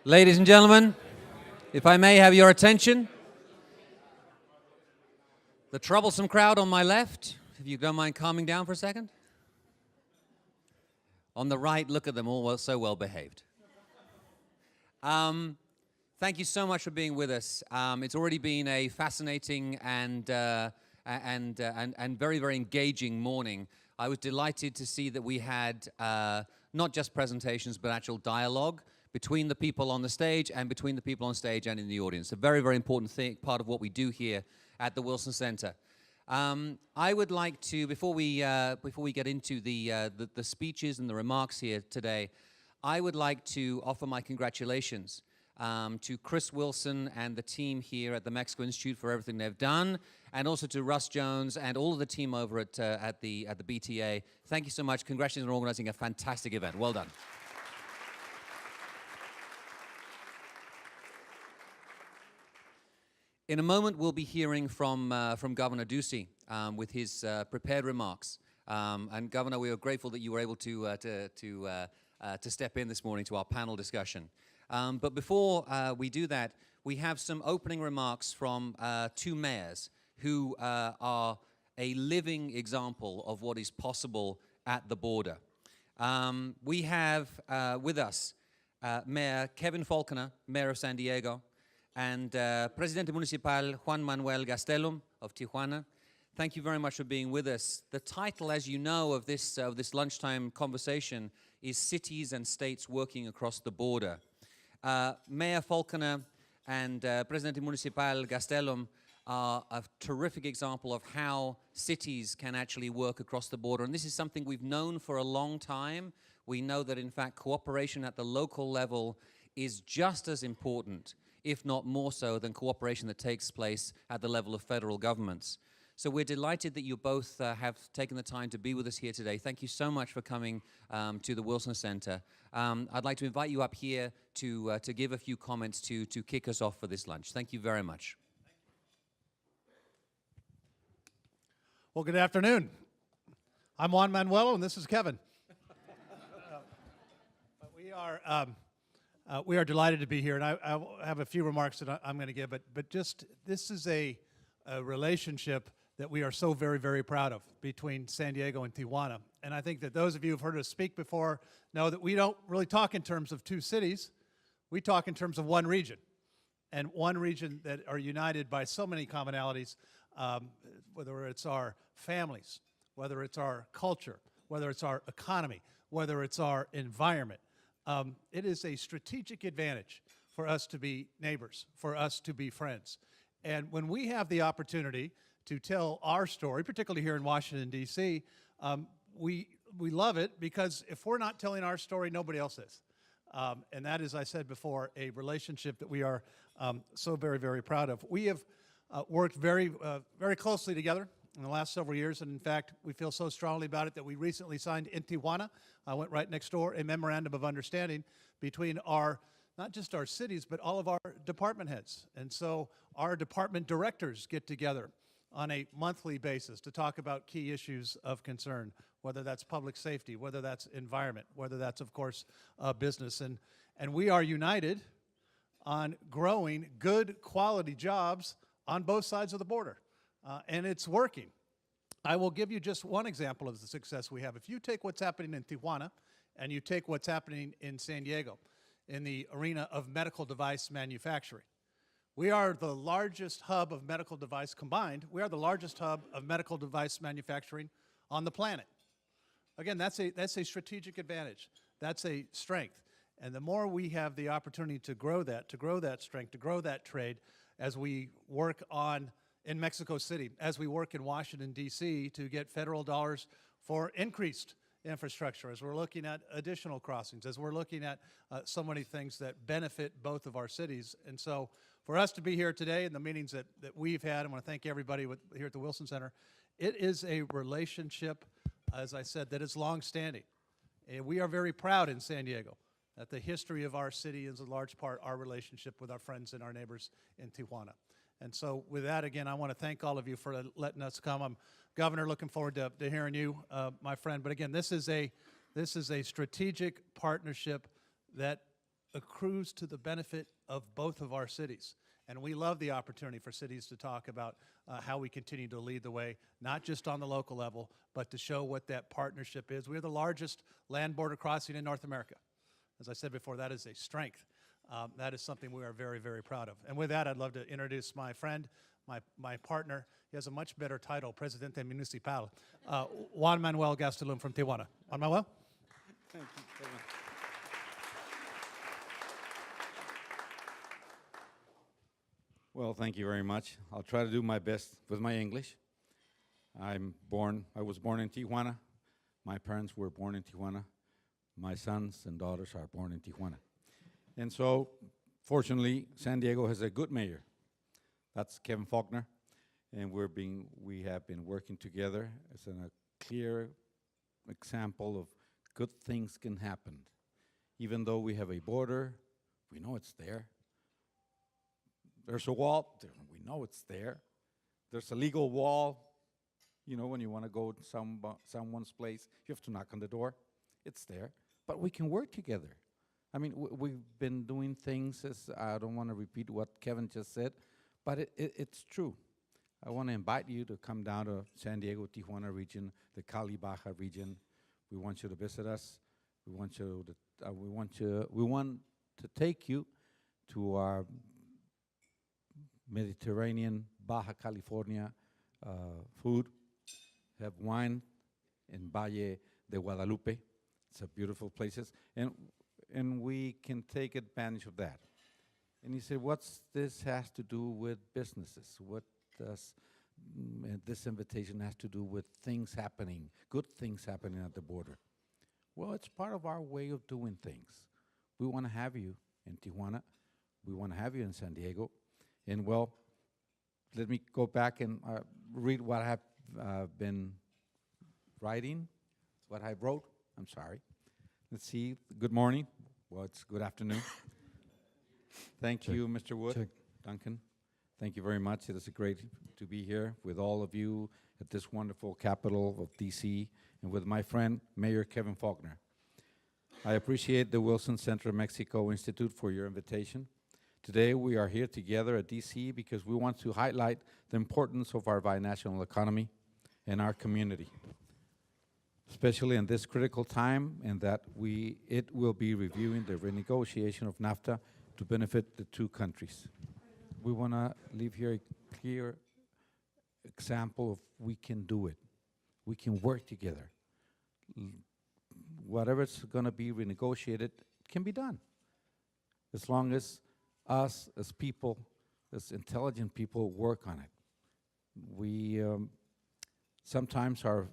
Ladies and gentlemen, if I may have your attention, the troublesome crowd on my left, if you don't mind calming down for a second. On the right, look at them, all so well behaved. Thank you so much for being with us. It's already been a fascinating and very, very engaging morning. I was delighted to see that we had not just presentations, but actual dialogue between the people on the stage and between the people on stage and in the audience. A very, very important part of what we do here at the Wilson Center. I would like to, before we get into the speeches and the remarks here today, I would like to offer my congratulations to Chris Wilson and the team here at the Mexico Institute for everything they've done, and also to Russ Jones and all of the team over at the BTA. Thank you so much. Congratulations on organizing a fantastic event. Well done. In a moment, we'll be hearing from Governor Ducey with his prepared remarks. And Governor, we are grateful that you were able to step in this morning to our panel discussion. But before we do that, we have some opening remarks from two mayors who are a living example of what is possible at the border. We have with us Mayor Kevin Falconer, Mayor of San Diego, and Presidente Municipal Juan Manuel Gastelum of Tijuana. Thank you very much for being with us. The title, as you know, of this lunchtime conversation is Cities and States Working Across the Border. Mayor Falconer and Presidente Municipal Gastelum are a terrific example of how cities can actually work across the border. And this is something we've known for a long time. We know that, in fact, cooperation at the local level is just as important, if not more so, than cooperation that takes place at the level of federal governments. So we're delighted that you both have taken the time to be with us here today. Thank you so much for coming to the Wilson Center. I'd like to invite you up here to give a few comments to kick us off for this lunch. Thank you very much. Well, good afternoon. I'm Juan Manuel, and this is Kevin. We are delighted to be here, and I have a few remarks that I'm going to give, but just this is a relationship that we are so very, very proud of between San Diego and Tijuana. And I think that those of you who've heard us speak before know that we don't really talk in terms of two cities. We talk in terms of one region, and one region that are united by so many commonalities, whether it's our families, whether it's our culture, whether it's our economy, whether it's our environment. It is a strategic advantage for us to be neighbors, for us to be friends. And when we have the opportunity to tell our story, particularly here in Washington, D.C., we love it because if we're not telling our story, nobody else is. And that is, I said before, a relationship that we are so very, very proud of. We have worked very closely together in the last several years, and in fact, we feel so strongly about it that we recently signed in Tijuana, went right next door, a memorandum of understanding between not just our cities, but all of our department heads. And so our department directors get together on a monthly basis to talk about key issues of concern, whether that's public safety, whether that's environment, whether that's, of course, business. And we are united on growing good quality jobs on both sides of the border. And it's working. I will give you just one example of the success we have. If you take what's happening in Tijuana and you take what's happening in San Diego in the arena of medical device manufacturing, we are the largest hub of medical device combined. We are the largest hub of medical device manufacturing on the planet. Again, that's a strategic advantage. That's a strength. And the more we have the opportunity to grow that strength, to grow that trade as we work in Mexico City, as we work in Washington, D.C. to get federal dollars for increased infrastructure, as we're looking at additional crossings, as we're looking at so many things that benefit both of our cities. And so for us to be here today in the meetings that we've had, I want to thank everybody here at the Wilson Center. It is a relationship, as I said, that is long-standing. And we are very proud in San Diego that the history of our city is in large part our relationship with our friends and our neighbors in Tijuana. And so with that, again, I want to thank all of you for letting us come. I'm Governor, looking forward to hearing you, my friend. But again, this is a strategic partnership that accrues to the benefit of both of our cities. And we love the opportunity for cities to talk about how we continue to lead the way, not just on the local level, but to show what that partnership is. We're the largest land border crossing in North America. As I said before, that is a strength. That is something we are very, very proud of. And with that, I'd love to introduce my friend, my partner. He has a much better title, Presidente Municipal, Juan Manuel Gastelum from Tijuana. Juan Manuel? Thank you, Kevin. Well, thank you very much. I'll try to do my best with my English. I was born in Tijuana. My parents were born in Tijuana. My sons and daughters are born in Tijuana. And so, fortunately, San Diego has a good mayor. That's Kevin Faulkner. And we have been working together as a clear example of good things can happen. Even though we have a border, we know it's there. There's a wall, we know it's there. There's a legal wall. You know, when you want to go to someone's place, you have to knock on the door. It's there. But we can work together. I mean, we've been doing things, as I don't want to repeat what Kevin just said, but it's true. I want to invite you to come down to San Diego, Tijuana region, the Cali Baja region. We want you to visit us. We want to take you to our Mediterranean, Baja California food. Have wine in Valle de Guadalupe. It's a beautiful places, and we can take advantage of that. And he said, what's this has to do with businesses? What does this invitation has to do with things happening, good things happening at the border? Well, it's part of our way of doing things. We want to have you in Tijuana. We want to have you in San Diego. And well, let me go back and read what I have been writing, what I wrote. I'm sorry. Let's see. Good morning. Well, it's good afternoon. Thank you, Mr. Wood, Duncan. Thank you very much. It is great to be here with all of you at this wonderful capital of D.C. and with my friend, Mayor Kevin Faulkner. I appreciate the Wilson Center Mexico Institute for your invitation. Today, we are here together at D.C. because we want to highlight the importance of our binational economy and our community, especially in this critical time, and that it will be reviewing the renegotiation of NAFTA to benefit the two countries. We want to leave here a clear example of we can do it. We can work together. Whatever's going to be renegotiated can be done, as long as us as people, as intelligent people, work on it. We sometimes our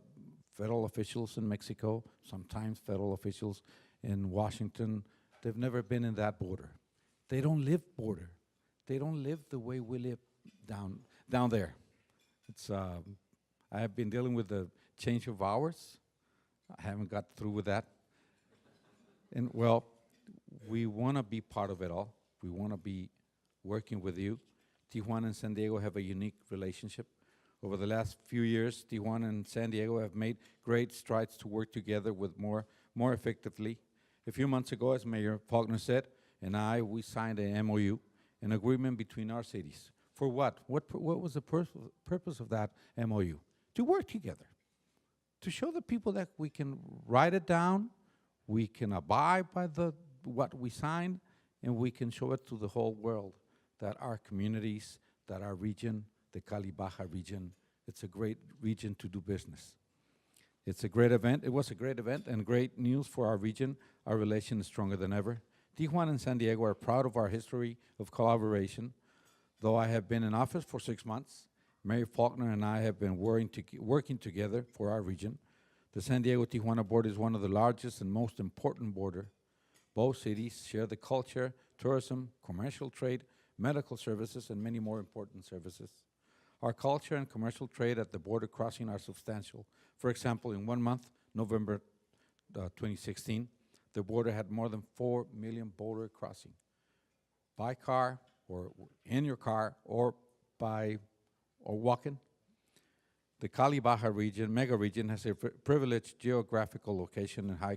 federal officials in Mexico, sometimes federal officials in Washington, they've never been in that border. They don't live border. They don't live the way we live down there. It's I have been dealing with the change of hours. I haven't got through with that. And well, we want to be part of it all. We want to be working with you. Tijuana and San Diego have a unique relationship. Over the last few years, Tijuana and San Diego have made great strides to work together with more effectively. A few months ago, as Mayor Faulkner said, we signed an MOU, an agreement between our cities. For what? What was the purpose of that MOU? To work together, to show the people that we can write it down, we can abide by what we signed, and we can show it to the whole world that our communities, that our region, the Cali Baja region, it's a great region to do business. It's a great event. It was a great event and great news for our region. Our relation is stronger than ever. Tijuana and San Diego are proud of our history of collaboration. Though I have been in office for 6 months, Mayor Faulkner and I have been working together for our region. The San Diego-Tijuana border is one of the largest and most important border. Both cities share the culture, tourism, commercial trade, medical services, and many more important services. Our culture and commercial trade at the border crossing are substantial. For example, in 1 month, November 2016, the border had more than 4 million border crossing. By car, or in your car, or walking. The Cali Baja region, mega region, has a privileged geographical location and high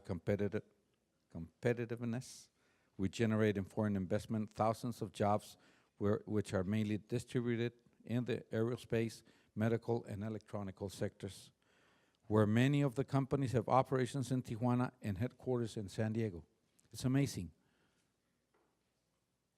competitiveness, We generate in foreign investment thousands of jobs which are mainly distributed in the aerospace, medical, and electronical sectors, where many of the companies have operations in Tijuana and headquarters in San Diego. It's amazing.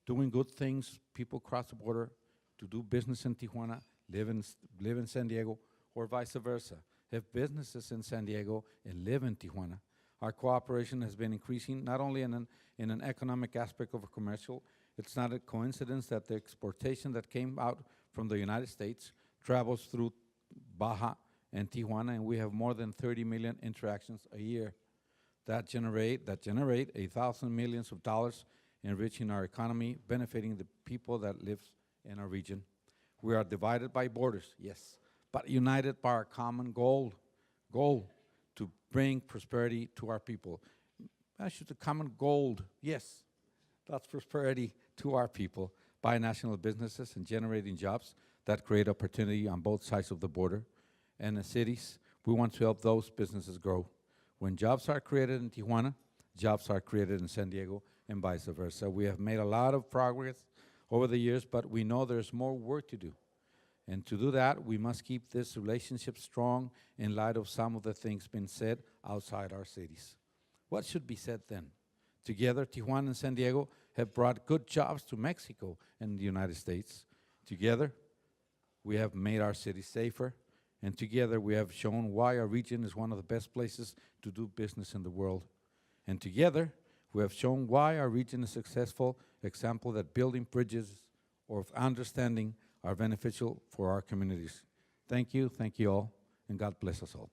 Doing good things, people cross the border to do business in Tijuana, live in San Diego, or vice versa, have businesses in San Diego and live in Tijuana. Our cooperation has been increasing not only in an economic aspect of a commercial. It's not a coincidence that the exportation that came out from the United States travels through Baja and Tijuana, and we have more than 30 million interactions a year that generate 1,000 millions of dollars, enriching our economy, benefiting the people that live in our region. We are divided by borders, yes, but united by our common goal to bring prosperity to our people. Actually, the common goal, yes, that's prosperity to our people, binational businesses and generating jobs that create opportunity on both sides of the border. And in cities, we want to help those businesses grow. When jobs are created in Tijuana, jobs are created in San Diego, and vice versa. We have made a lot of progress over the years, but we know there's more work to do. And to do that, we must keep this relationship strong in light of some of the things being said outside our cities. What should be said then? Together, Tijuana and San Diego have brought good jobs to Mexico and the United States. Together, we have made our cities safer, and together we have shown why our region is one of the best places to do business in the world. And together, we have shown why our region is a successful example that building bridges or of understanding are beneficial for our communities. Thank you all, and God bless us all.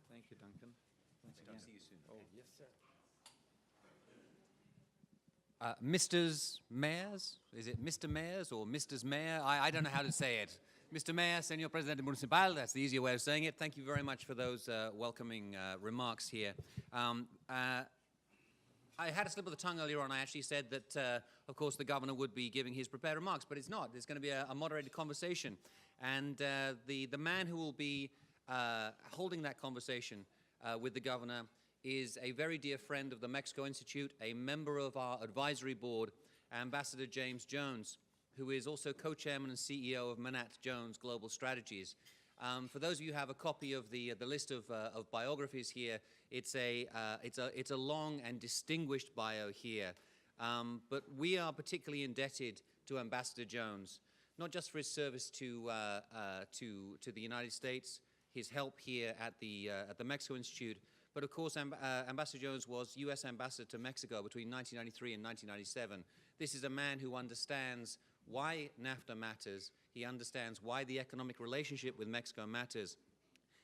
Thank you, Duncan. See you soon. Oh, yes, sir. Mr.'s Mayors, is it Mr. Mayors or Mr.'s Mayor? I don't know how to say it. Mr. Mayor, Señor Presidente Municipal, that's the easier way of saying it. Thank you very much for those welcoming remarks here. I had a slip of the tongue earlier on. I actually said that, of course, the governor would be giving his prepared remarks, but it's not. There's going to be a moderated conversation. And the man who will be holding that conversation with the governor is a very dear friend of the Mexico Institute, a member of our advisory board, Ambassador James Jones, who is also co-chairman and CEO of Manat Jones Global Strategies. For those of you who have a copy of the list of biographies here, it's a long and distinguished bio here. But we are particularly indebted to Ambassador Jones, not just for his service to the United States, his help here at the Mexico Institute, but of course Ambassador Jones was U.S. Ambassador to Mexico between 1993 and 1997. This is a man who understands why NAFTA matters. He understands why the economic relationship with Mexico matters.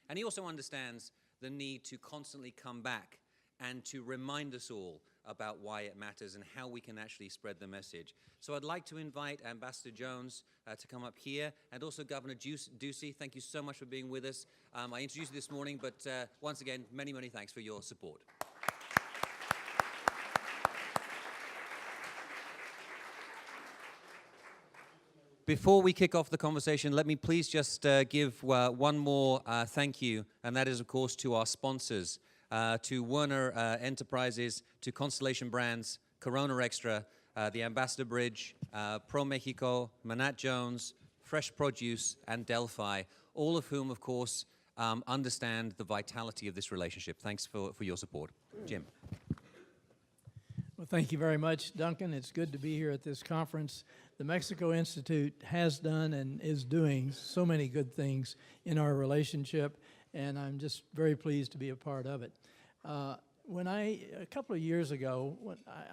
And he also understands the need to constantly come back and to remind us all about why it matters and how we can actually spread the message. So I'd like to invite Ambassador Jones to come up here, and also Governor Ducey. Thank you so much for being with us. I introduced you this morning, but once again, many, many thanks for your support. Before we kick off the conversation, let me please just give one more thank you, and that is, of course, to our sponsors, to Werner Enterprises, to Constellation Brands, Corona Extra, the Ambassador Bridge, Pro Mexico, Manat Jones, Fresh Produce, and Delphi, all of whom, of course, understand the vitality of this relationship. Thanks for your support. Jim. Well, thank you very much, Duncan. It's good to be here at this conference. The Mexico Institute has done and is doing so many good things in our relationship, and I'm just very pleased to be a part of it. A couple of years ago,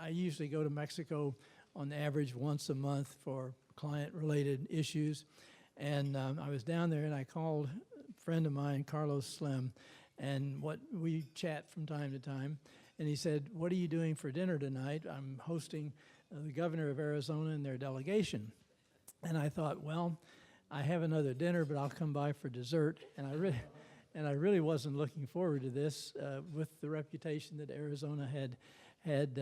I usually go to Mexico on average once a month for client-related issues, and I was down there and I called a friend of mine, Carlos Slim, and we chat from time to time. And he said, "What are you doing for dinner tonight?" "I'm hosting the governor of Arizona and their delegation." And I thought, well, I have another dinner, but I'll come by for dessert. And I really wasn't looking forward to this with the reputation that Arizona had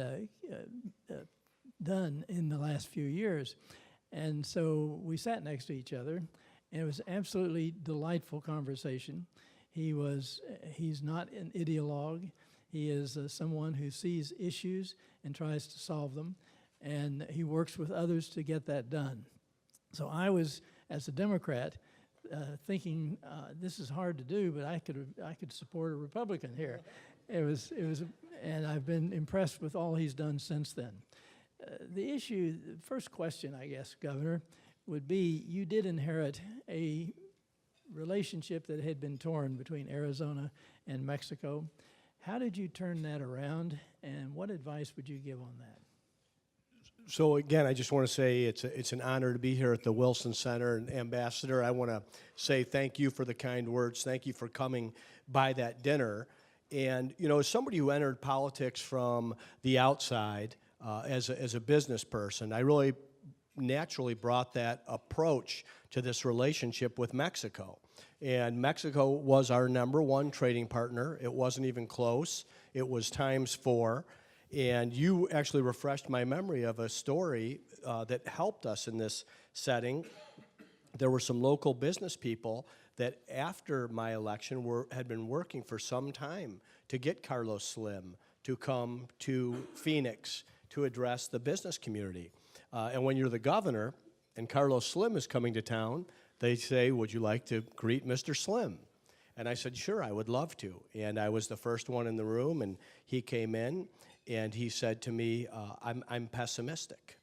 done in the last few years. And so we sat next to each other, And it was absolutely delightful conversation. He's not an ideologue. He is someone who sees issues and tries to solve them, and he works with others to get that done. So I was, as a Democrat, thinking this is hard to do, but I could support a Republican here. And I've been impressed with all he's done since then. The first question, I guess, Governor, would be, you did inherit a relationship that had been torn between Arizona and Mexico. How did you turn that around, and what advice would you give on that? So again, I just want to say it's an honor to be here at the Wilson Center. And Ambassador, I want to say thank you for the kind words. Thank you for coming by that dinner. And you know, as somebody who entered politics from the outside, as a business person, I really naturally brought that approach to this relationship with Mexico. And Mexico was our #1 trading partner. It wasn't even close. It was ×4. And you actually refreshed my memory of a story that helped us in this setting. There were some local business people that after my election had been working for some time to get Carlos Slim to come to Phoenix to address the business community. And when you're the governor and Carlos Slim is coming to town, they say, would you like to greet Mr. Slim? And I said, sure, I would love to. And I was the first one in the room, and he came in, and he said to me, I'm pessimistic.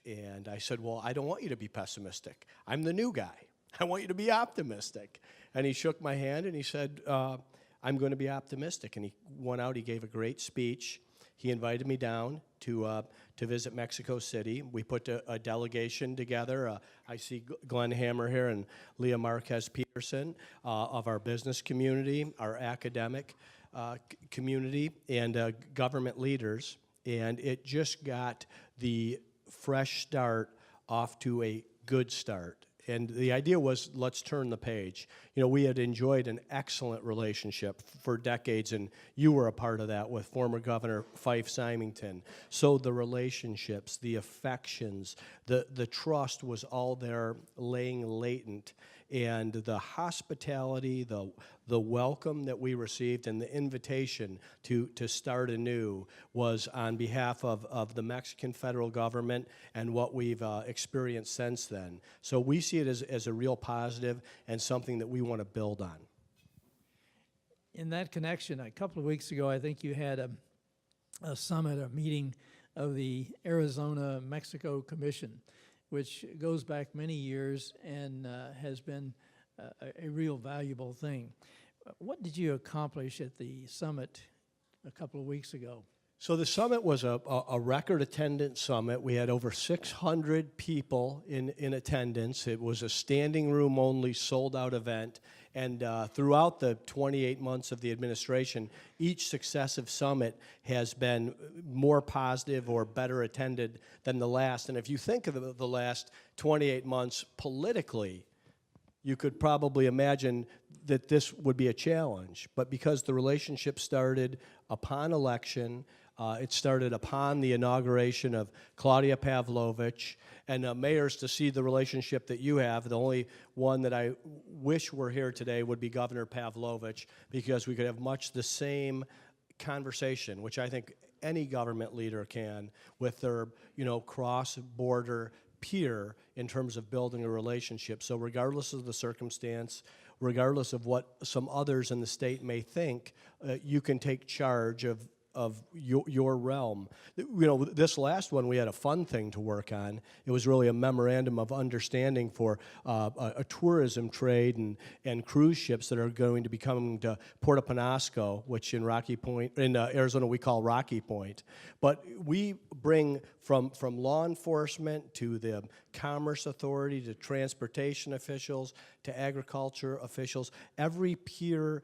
And I said, well, I don't want you to be pessimistic. I'm the new guy. I want you to be optimistic. And he shook my hand, and he said, I'm going to be optimistic. And he went out, he gave a great speech. He invited me down to visit Mexico City. We put a delegation together. I see Glenn Hammer here and Leah Marquez Peterson of our business community, our academic community, and government leaders. And it just got the fresh start off to a good start. And the idea was, let's turn the page. You know, we had enjoyed an excellent relationship for decades, and you were a part of that with former Governor Fife Symington. So the relationships, the affections, the trust was all there laying latent. And the hospitality, the welcome that we received, and the invitation to start anew was on behalf of the Mexican federal government and what we've experienced since then. So we see it as a real positive and something that we want to build on. In that connection, a couple of weeks ago, I think you had a summit, a meeting of the Arizona-Mexico Commission, which goes back many years and has been a real valuable thing. What did you accomplish at the summit a couple of weeks ago? So the summit was a record attendance summit. We had over 600 people in attendance. It was a standing room only, sold out event. And throughout the 28 months of the administration, each successive summit has been more positive or better attended than the last. And if you think of the last 28 months politically, you could probably imagine that this would be a challenge. But because the relationship started upon election, it started upon the inauguration of Claudia Pavlovich, and mayors, to see the relationship that you have. The only one that I wish were here today would be Governor Pavlovich, because we could have much the same conversation, which I think any government leader can, with their, you know, cross-border peer in terms of building a relationship. So regardless of the circumstance, regardless of what some others in the state may think, you can take charge of your realm. You know, this last one, we had a fun thing to work on. It was really a memorandum of understanding for a tourism trade and cruise ships that are going to be coming to Puerto Penasco, which in Arizona we call Rocky Point. But we bring from law enforcement to the Commerce Authority to transportation officials to agriculture officials, every peer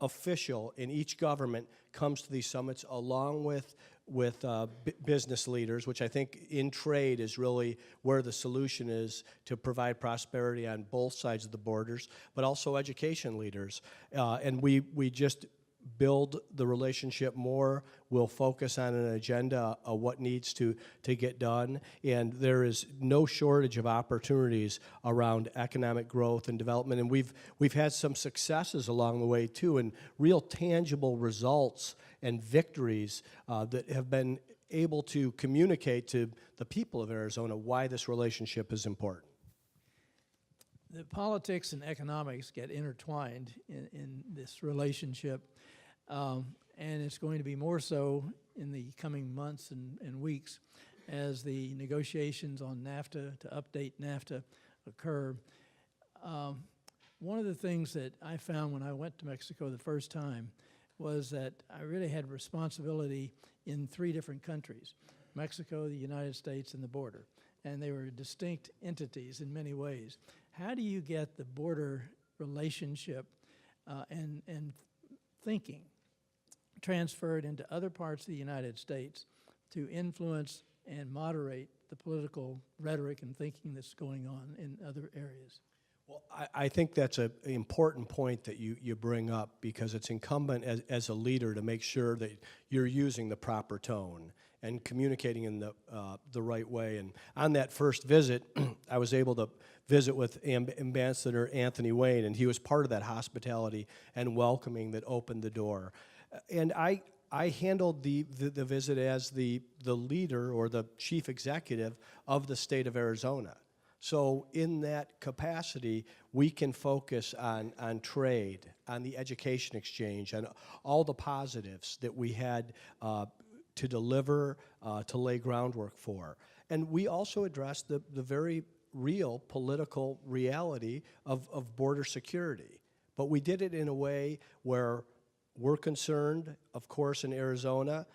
official in each government comes to these summits, along with business leaders, which I think in trade is really where the solution is to provide prosperity on both sides of the borders, but also education leaders. And we just build the relationship more. We'll focus on an agenda of what needs to get done. And there is no shortage of opportunities around economic growth and development. And we've had some successes along the way, too, and real tangible results and victories that have been able to communicate to the people of Arizona why this relationship is important. The politics and economics get intertwined in this relationship, and it's going to be more so in the coming months and weeks as the negotiations on NAFTA, to update NAFTA, occur. One of the things that I found when I went to Mexico the first time was that I really had responsibility in 3 different countries: Mexico, the United States, and the border. And they were distinct entities in many ways. How do you get the border relationship and thinking transferred into other parts of the United States to influence and moderate the political rhetoric and thinking that's going on in other areas? Well, I think that's an important point that you bring up, because it's incumbent as a leader to make sure that you're using the proper tone and communicating in the right way. And on that first visit, I was able to visit with Ambassador Anthony Wayne, and he was part of that hospitality and welcoming that opened the door. And I handled the visit as the leader or the chief executive of the state of Arizona. So in that capacity, we can focus on trade, on the education exchange, on all the positives that we had to deliver, to lay groundwork for. And we also addressed the very real political reality of border security. But we did it in a way where we're concerned, of course, in Arizona,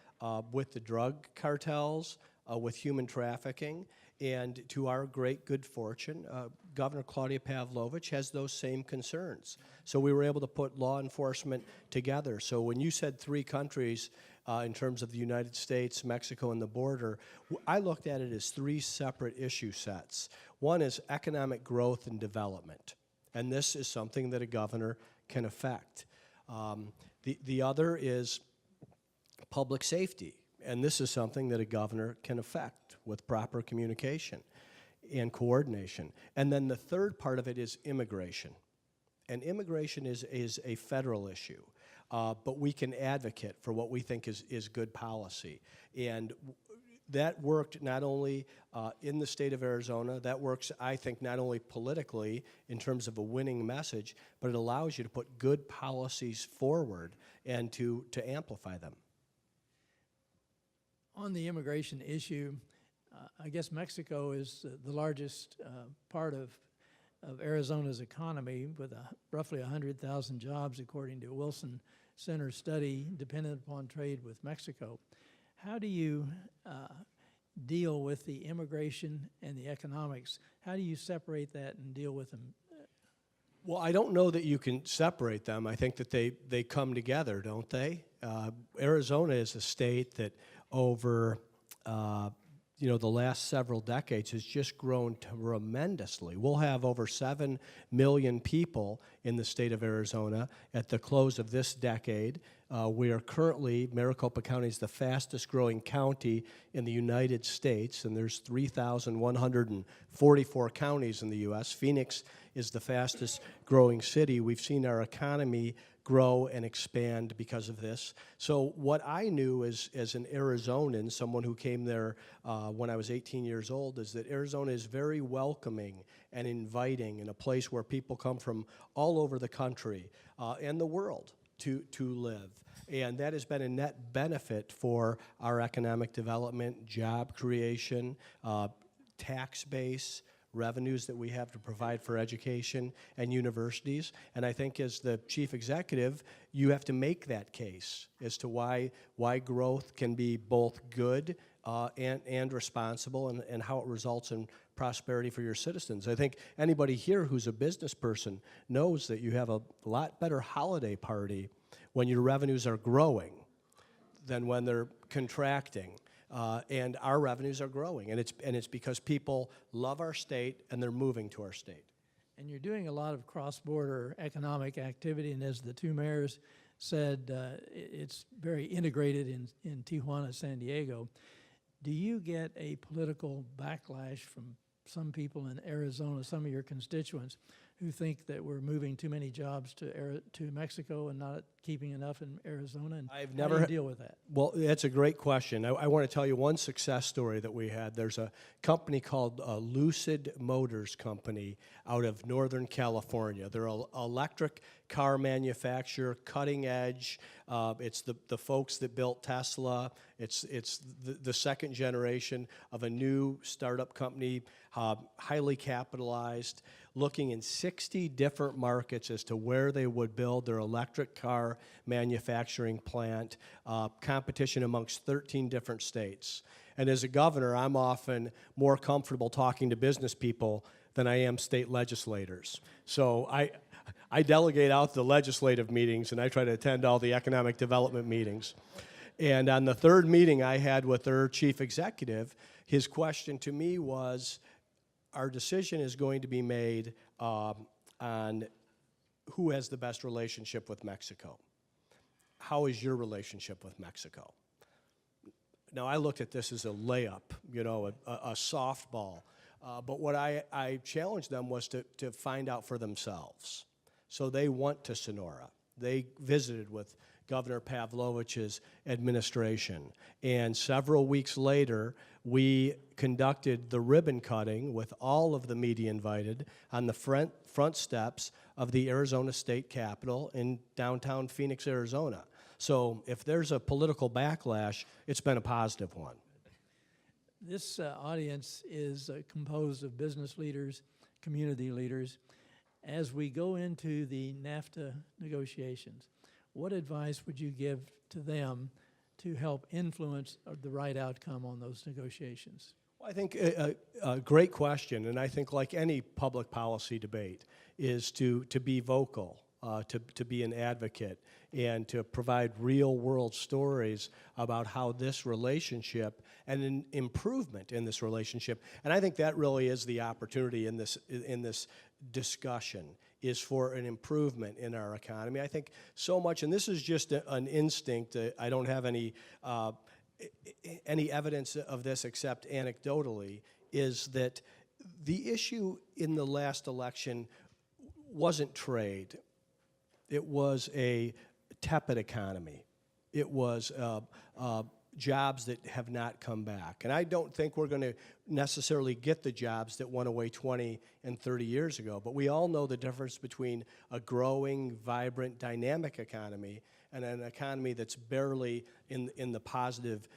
with the drug cartels, with human trafficking, and to our great good fortune, Governor Claudia Pavlovich has those same concerns. So we were able to put law enforcement together. So when you said 3 countries in terms of the United States, Mexico, and the border, I looked at it as 3 separate issue sets. One is economic growth and development, and this is something that a governor can affect. The other is public safety, and this is something that a governor can affect with proper communication and coordination. And then the third part of it is immigration. And immigration is a federal issue, but we can advocate for what we think is good policy. And that worked not only in the state of Arizona, that works, I think, not only politically in terms of a winning message, but it allows you to put good policies forward and to amplify them. On the immigration issue, I guess Mexico is the largest part of Arizona's economy, with roughly 100,000 jobs, according to a Wilson Center study, dependent upon trade with Mexico. How do you deal with the immigration and the economics? How do you separate that and deal with them? Well, I don't know that you can separate them. I think that they come together, don't they? Arizona is a state that over the last several decades has just grown tremendously. We'll have over 7 million people in the state of Arizona at the close of this decade. We are currently, Maricopa County is the fastest growing county in the United States, and there's 3,144 counties in the U.S. Phoenix is the fastest growing city. We've seen our economy grow and expand because of this. So what I knew as an Arizonan, someone who came there when I was 18 years old, is that Arizona is very welcoming and inviting, and a place where people come from all over the country and the world to live. And that has been a net benefit for our economic development, job creation, tax base, revenues that we have to provide for education and universities. And I think as the chief executive, you have to make that case as to why growth can be both good and responsible, and how it results in prosperity for your citizens. I think anybody here who's a business person knows that you have a lot better holiday party when your revenues are growing than when they're contracting. And our revenues are growing, and it's because people love our state and they're moving to our state. And you're doing a lot of cross-border economic activity, and as the 2 mayors said it's very integrated in Tijuana, San Diego. Do you get a political backlash from some people in Arizona, some of your constituents, who think that we're moving too many jobs to Mexico and not keeping enough in Arizona? And I've how do never you deal with that? Well, that's a great question. I want to tell you one success story that we had. There's a company called Lucid Motors Company out of Northern California. They're an electric car manufacturer, cutting edge. It's the folks that built Tesla. It's the second generation of a new startup company, highly capitalized, looking in 60 different markets as to where they would build their electric car manufacturing plant, competition amongst 13 different states. And as a governor, I'm often more comfortable talking to business people than I am state legislators. So I delegate out the legislative meetings, and I try to attend all the economic development meetings. And on the third meeting I had with their chief executive, his question to me was, our decision is going to be made on who has the best relationship with Mexico. How is your relationship with Mexico? Now, I looked at this as a layup, you know, a softball. But what I challenged them was to find out for themselves. So they went to Sonora. They visited with Governor Pavlovich's administration. And several weeks later, we conducted the ribbon cutting with all of the media invited on the front steps of the Arizona State Capitol in downtown Phoenix, Arizona. So if there's a political backlash, it's been a positive one. This audience is composed of business leaders, community leaders. As we go into the NAFTA negotiations, what advice would you give to them to help influence the right outcome on those negotiations? Well, I think a great question, and I think like any public policy debate, is to be vocal, to be an advocate, and to provide real-world stories about how this relationship and an improvement in this relationship. And I think that really is the opportunity in this discussion, is for an improvement in our economy. I think so much, and this is just an instinct. I don't have any evidence of this except anecdotally, is that the issue in the last election wasn't trade. It was a tepid economy. It was jobs that have not come back. And I don't think we're going to necessarily get the jobs that went away 20 and 30 years ago, but we all know the difference between a growing, vibrant, dynamic economy and an economy that's barely in the positive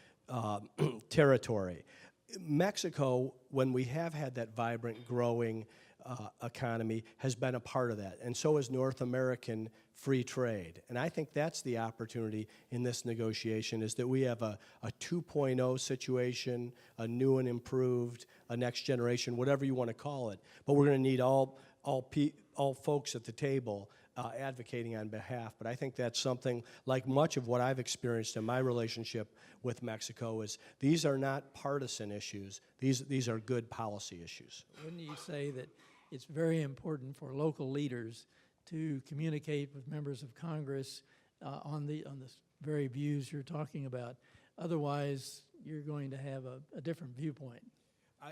territory. Mexico, when we have had that vibrant, growing economy, has been a part of that, and so is North American free trade. And I think that's the opportunity in this negotiation, is that we have a 2.0 situation, a new and improved, a next generation, whatever you want to call it. But we're going to need all folks at the table advocating on behalf. But I think that's something, like much of what I've experienced in my relationship with Mexico, is these are not partisan issues. These are good policy issues. Wouldn't you say that it's very important for local leaders to communicate with members of Congress on the very views you're talking about? Otherwise, you're going to have a different viewpoint.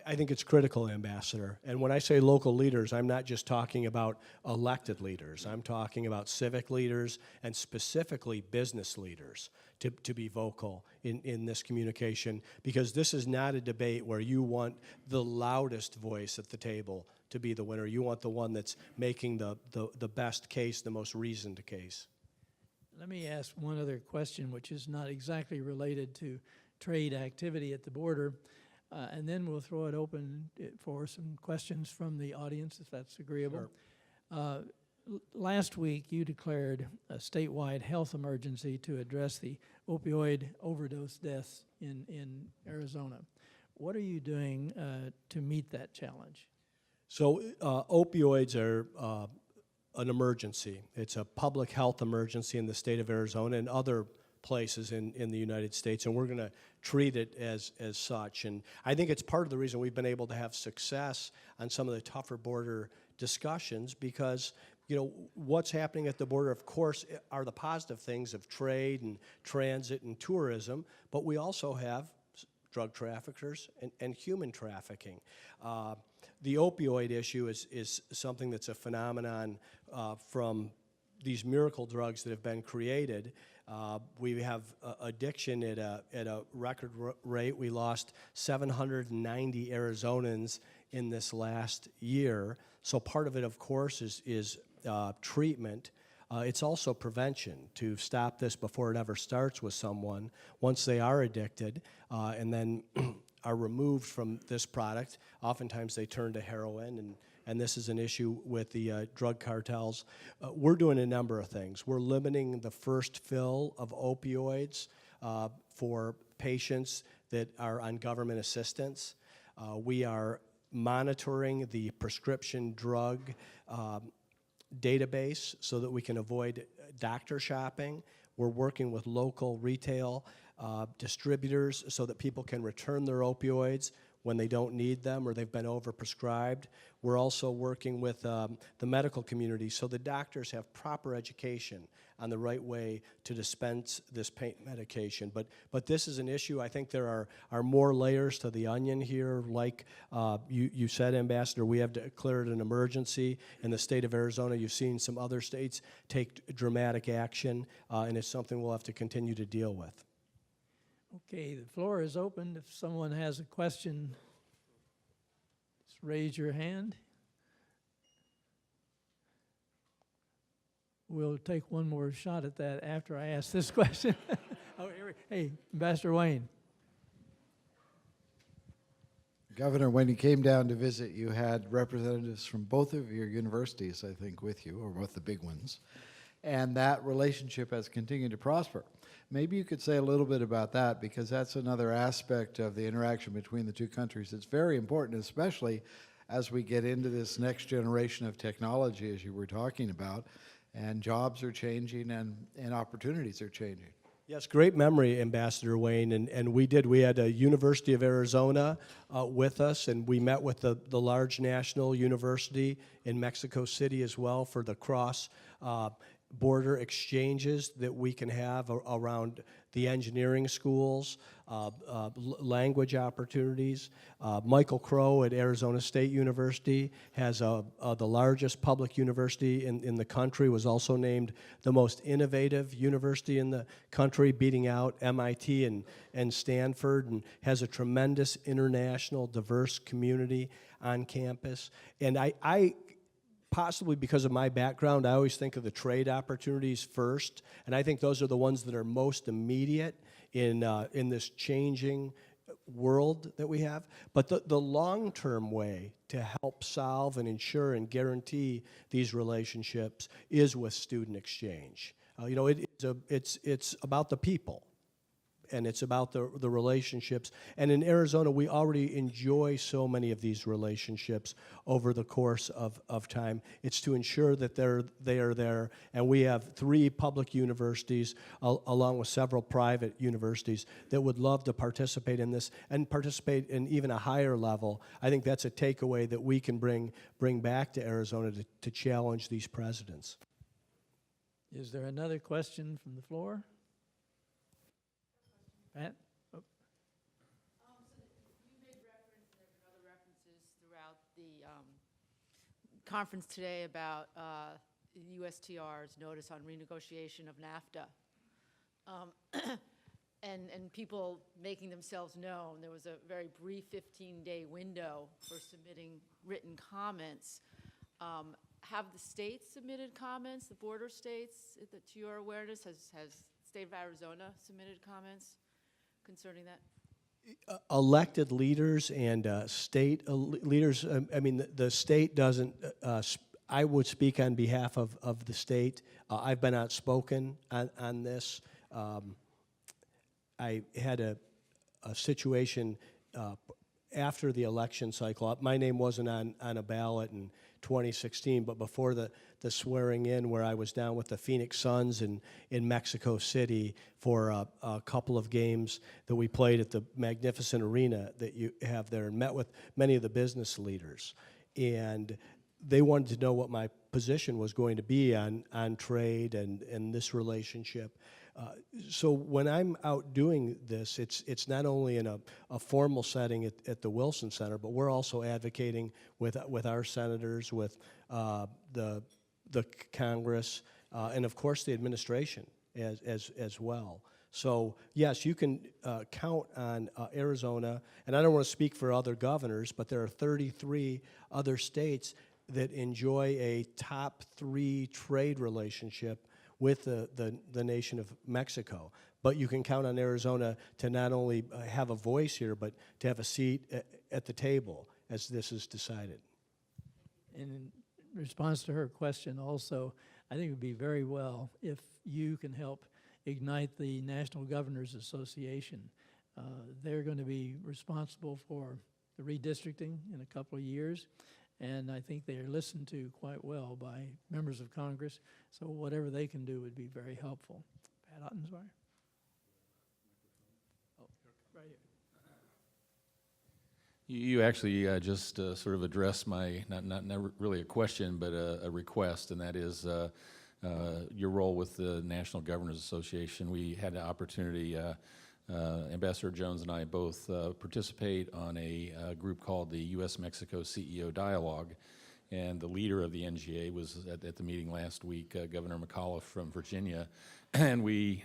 I think it's critical, Ambassador. And when I say local leaders, I'm not just talking about elected leaders. I'm talking about civic leaders and specifically business leaders to be vocal in this communication, because this is not a debate where you want the loudest voice at the table to be the winner. You want the one that's making the best case, the most reasoned case. Let me ask one other question, which is not exactly related to trade activity at the border. And then we'll throw it open for some questions from the audience, if that's agreeable. Sure. Last week, you declared a statewide health emergency to address the opioid overdose deaths in Arizona. What are you doing to meet that challenge? So opioids are an emergency. It's a public health emergency in the state of Arizona and other places in the United States, and we're going to treat it as such. And I think it's part of the reason we've been able to have success on some of the tougher border discussions, because what's happening at the border, of course, are the positive things of trade and transit and tourism, but we also have drug traffickers and human trafficking. The opioid issue is something that's a phenomenon from these miracle drugs that have been created. We have addiction at a record rate. We lost 790 Arizonans in this last year. So part of it, of course, is treatment. It's also prevention, to stop this before it ever starts with someone. Once they are addicted and then are removed from this product, oftentimes they turn to heroin, and this is an issue with the drug cartels. We're doing a number of things. We're limiting the first fill of opioids for patients that are on government assistance. We are monitoring the prescription drug database so that we can avoid doctor shopping. We're working with local retail distributors so that people can return their opioids when they don't need them or they've been overprescribed. We're also working with the medical community so the doctors have proper education on the right way to dispense this pain medication. But this is an issue. I think there are more layers to the onion here. Like you said, Ambassador, we have declared an emergency in the state of Arizona. You've seen some other states take dramatic action, and it's something we'll have to continue to deal with. Okay, the floor is open. If someone has a question, just raise your hand. We'll take one more shot at that after I ask this question. Hey, Ambassador Wayne. Governor, when you came down to visit, you had representatives from both of your universities, I think, with you, or both the big ones, and that relationship has continued to prosper. Maybe you could say a little bit about that, because that's another aspect of the interaction between the two countries. It's very important, especially as we get into this next generation of technology, as you were talking about, and jobs are changing and opportunities are changing. Yes, great memory, Ambassador Wayne, and we had a University of Arizona with us, and we met with the large national university in Mexico City as well for the cross-border exchanges that we can have around the engineering schools, language opportunities. Michael Crow at Arizona State University has the largest public university in the country, was also named the most innovative university in the country, beating out MIT and Stanford, and has a tremendous international, diverse community on campus. And I possibly because of my background, I always think of the trade opportunities first, and I think those are the ones that are most immediate in this changing world that we have. But the long-term way to help solve and ensure and guarantee these relationships is with student exchange. It's about the people, and it's about the relationships. And in Arizona, we already enjoy so many of these relationships over the course of time. It's to ensure that they are there. And we have 3 public universities, along with several private universities, that would love to participate in this and participate in even a higher level. I think that's a takeaway that we can bring back to Arizona to challenge these presidents. Is there another question from the floor? Pat? So you made reference, and there have been other references throughout the conference today about USTR's notice on renegotiation of NAFTA, and people making themselves known. There was a very brief 15-day window for submitting written comments. Have the states submitted comments, the border states, to your awareness? Has the state of Arizona submitted comments concerning that? Elected leaders and state leaders, the state doesn't, I would speak on behalf of the state. I've been outspoken on this. I had a situation after the election cycle. My name wasn't on a ballot in 2016, but before the swearing in, where I was down with the Phoenix Suns in Mexico City for a couple of games that we played at the magnificent arena that you have there, and met with many of the business leaders. And they wanted to know what my position was going to be on trade and this relationship. So when I'm out doing this, it's not only in a formal setting at the Wilson Center, but we're also advocating with our senators, with the Congress, and of course the administration as well. So yes, you can count on Arizona, and I don't want to speak for other governors, but there are 33 other states that enjoy a top 3 trade relationship with the nation of Mexico. But you can count on Arizona to not only have a voice here, but to have a seat at the table as this is decided. In response to her question also, I think it would be very well if you can help ignite the National Governors Association. They're going to be responsible for the redistricting in a couple of years, and I think they are listened to quite well by members of Congress, so whatever they can do would be very helpful. Pat Ottensmeyer? Oh, right here. You actually just sort of addressed my, not really a question, but a request, and that is your role with the National Governors Association. We had the opportunity, Ambassador Jones and I both participate on a group called the U.S. Mexico CEO Dialogue, and the leader of the NGA was at the meeting last week, Governor McAuliffe from Virginia, and we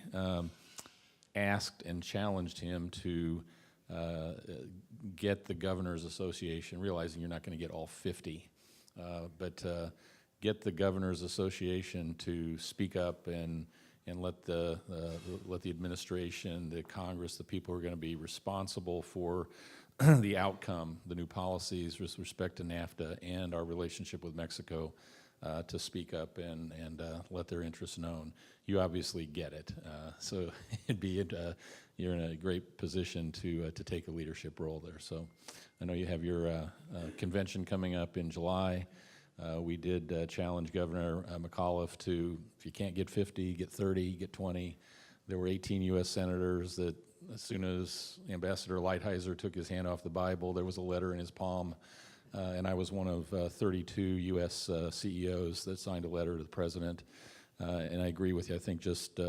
asked and challenged him to get the Governors Association, realizing you're not going to get all 50, but get the Governors Association to speak up and let the administration, the Congress, the people who are going to be responsible for the outcome, the new policies with respect to NAFTA and our relationship with Mexico, to speak up and let their interests known. You obviously get it, so you're in a great position to take a leadership role there. So I know you have your convention coming up in July. We did challenge Governor McAuliffe to, if you can't get 50, get 30, get 20. There were 18 U.S. senators that as soon as Ambassador Lighthizer took his hand off the Bible, there was a letter in his palm, and I was one of 32 U.S. CEOs that signed a letter to the President, and I agree with you. I think just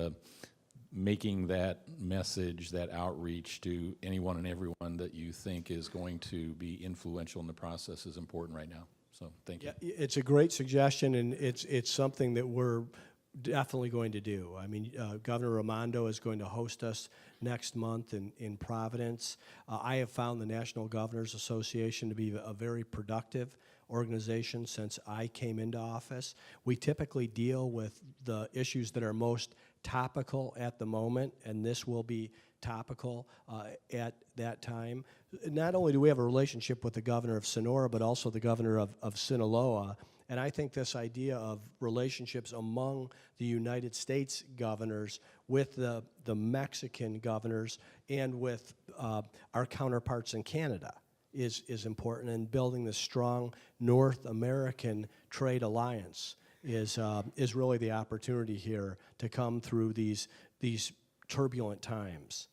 making that message, that outreach to anyone and everyone that you think is going to be influential in the process is important right now. So thank you. Yeah, it's a great suggestion, and it's something that we're definitely going to do. I mean, Governor Raimondo is going to host us next month in Providence. I have found the National Governors Association to be a very productive organization since I came into office. We typically deal with the issues that are most topical at the moment, and this will be topical at that time. Not only do we have a relationship with the governor of Sonora, but also the governor of Sinaloa. And I think this idea of relationships among the United States governors with the Mexican governors and with our counterparts in Canada is important, and building this strong North American trade alliance is really the opportunity here to come through these turbulent times.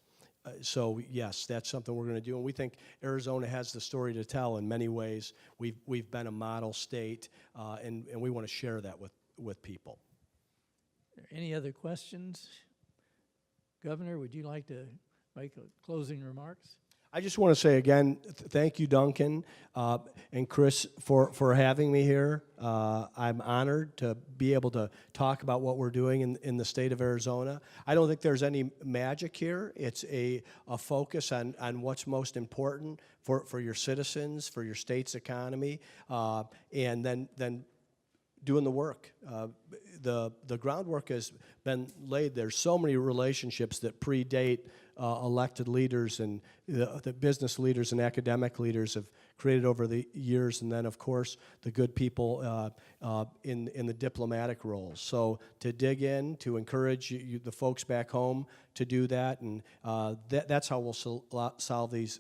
So yes, that's something we're going to do, and we think Arizona has the story to tell in many ways. We've been a model state, and we want to share that with people. Any other questions? Governor, would you like to make closing remarks? I just want to say again, thank you, Duncan and Chris, for having me here. I'm honored to be able to talk about what we're doing in the state of Arizona. I don't think there's any magic here. It's a focus on what's most important for your citizens, for your state's economy, and then doing the work. The groundwork has been laid. There's so many relationships that predate elected leaders, and the business leaders and academic leaders have created over the years, and then of course the good people in the diplomatic roles. So to dig in, to encourage the folks back home to do that, and that's how we'll solve these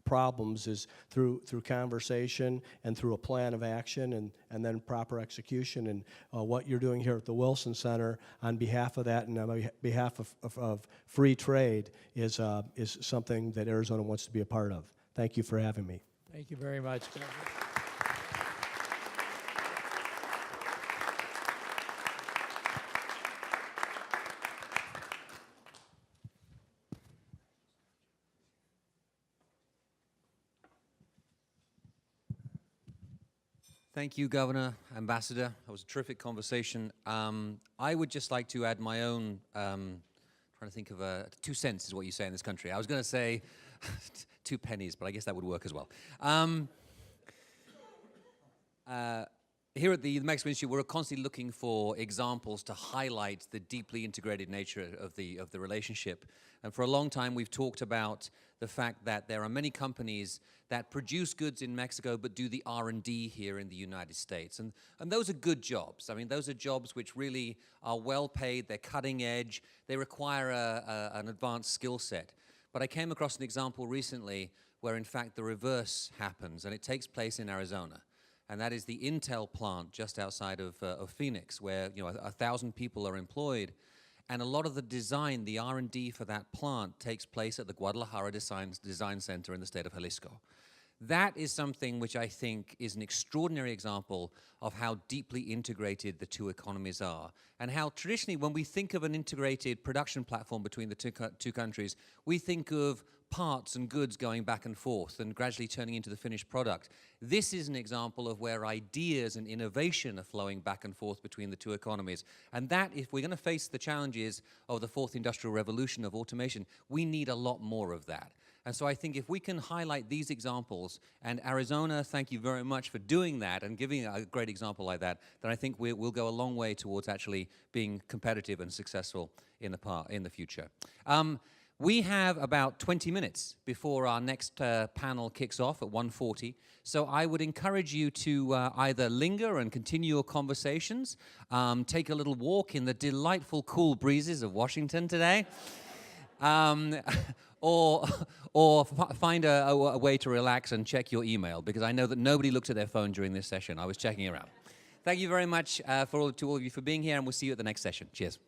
problems, is through conversation and through a plan of action, and then proper execution. And what you're doing here at the Wilson Center on behalf of that and on behalf of free trade is something that Arizona wants to be a part of. Thank you for having me. Thank you very much, Governor. Thank you, Governor, Ambassador. That was a terrific conversation. I would just like to add my own, trying to think of 2 cents is what you say in this country. I was going to say 2 pennies, but I guess that would work as well. Here at the Mexico Institute, we're constantly looking for examples to highlight the deeply integrated nature of the relationship. And for a long time, we've talked about the fact that there are many companies that produce goods in Mexico but do the R&D here in the United States. And those are good jobs. I mean, those are jobs which really are well paid, they're cutting edge, they require an advanced skill set. But I came across an example recently where, in fact, the reverse happens, and it takes place in Arizona. And that is the Intel plant just outside of Phoenix, where 1,000 people are employed. And a lot of the design, the R&D for that plant takes place at the Guadalajara Design Center in the state of Jalisco. That is something which I think is an extraordinary example of how deeply integrated the two economies are, and how traditionally when we think of an integrated production platform between the two countries, we think of parts and goods going back and forth and gradually turning into the finished product. This is an example of where ideas and innovation are flowing back and forth between the two economies. And that, if we're going to face the challenges of the fourth industrial revolution of automation, we need a lot more of that. And so I think if we can highlight these examples, and Arizona, thank you very much for doing that and giving a great example like that, then I think we'll go a long way towards actually being competitive and successful in the future. We have about 20 minutes before our next panel kicks off at 1:40. So I would encourage you to either linger and continue your conversations, take a little walk in the delightful cool breezes of Washington today, or find a way to relax and check your email, because I know that nobody looked at their phone during this session. I was checking around. Thank you very much to all of you for being here, and we'll see you at the next session. Cheers.